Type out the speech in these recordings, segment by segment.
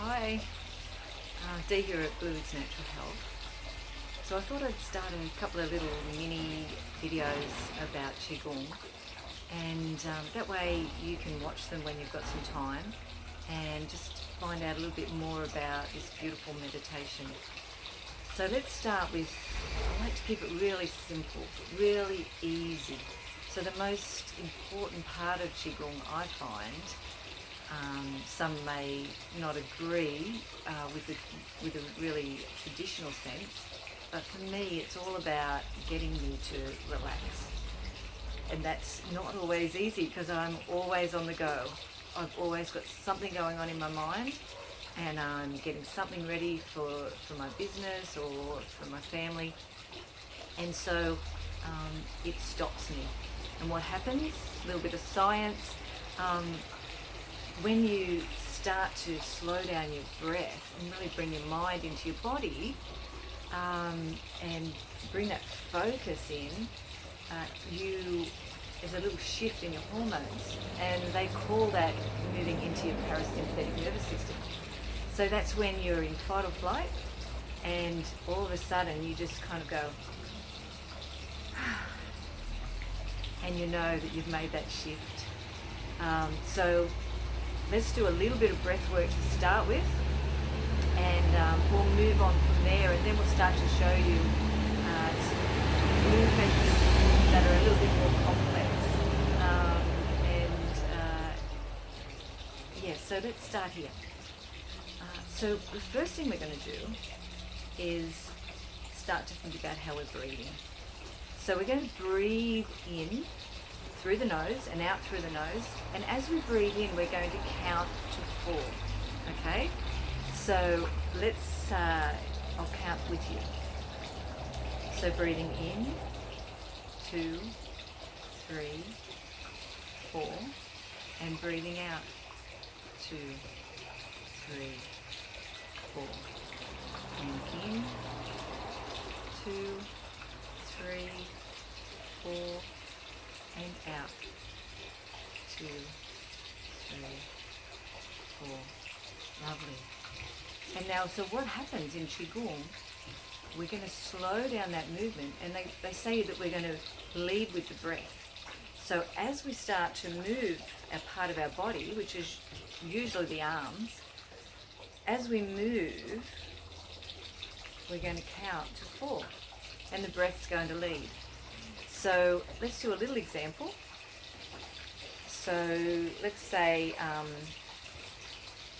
Hi, Dee here at Blue's Natural Health. So I thought I'd start a couple of little mini videos about Qigong, and that way you can watch them when you've got some time and just find out a little bit more about this beautiful meditation. So let's start with, I like to keep it really simple, really easy. So the most important part of Qigong, I find, some may not agree with a really traditional sense, but for me it's all about getting you to relax. And that's not always easy because I'm always on the go. I've always got something going on in my mind, and I'm getting something ready for my business or for my family, and so it stops me. And what happens, a little bit of science, when you start to slow down your breath and really bring your mind into your body, and bring that focus in, there's a little shift in your hormones, and they call that moving into your parasympathetic nervous system. So that's when you're in fight or flight, and all of a sudden you just kind of go, and you know that you've made that shift. So let's do a little bit of breath work to start with, and we'll move on from there, and then we'll start to show you some movements that are a little bit more complex. So let's start here. So the first thing we're going to do is start to think about how we're breathing. So we're going to breathe in through the nose and out through the nose, and as we breathe in we're going to count to 4. Okay, so let's I'll count with you. So breathing in, 2, 3, 4, and breathing out, 2, 3, 4, and in, 2, 3, 4, and out, 2, 3, 4. Lovely. And now, so what happens in Qigong, we're going to slow down that movement, and they say that we're going to lead with the breath. So as we start to move a part of our body, which is usually the arms, as we move, we're going to count to 4, and the breath's going to lead. So let's do a little example. So let's say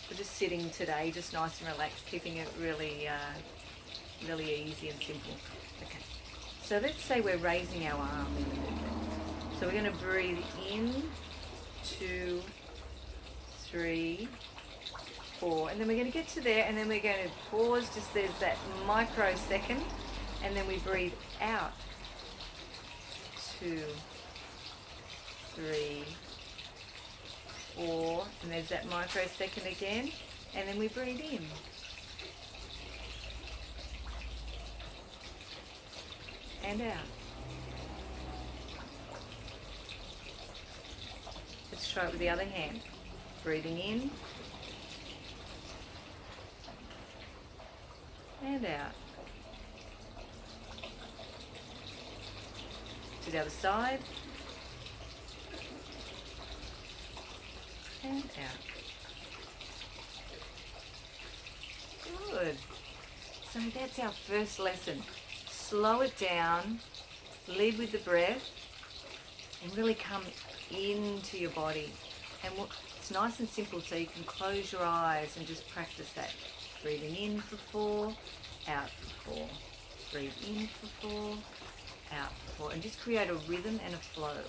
we're just sitting today, just nice and relaxed, keeping it really, really easy and simple. Okay. So let's say we're raising our arm in the movement. So we're going to breathe in, 2, 3, 4, and then we're going to get to there, and then we're going to pause. Just there's that microsecond, and then we breathe out. 2, 3, 4, and there's that microsecond again, and then we breathe in. And out. Let's try it with the other hand. Breathing in. And out. To the other side. And out. Good. So that's our first lesson. Slow it down, lead with the breath, and really come into your body. And it's nice and simple, so you can close your eyes and just practice that. Breathing in for 4, out for 4. Breathe in for 4, out for 4. And just create a rhythm and a flow.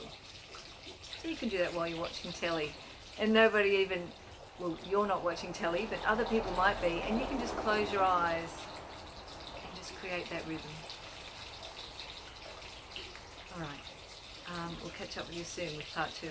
So you can do that while you're watching telly. And nobody even, well, you're not watching telly, but other people might be. And you can just close your eyes and just create that rhythm. All right. We'll catch up with you soon with part 2.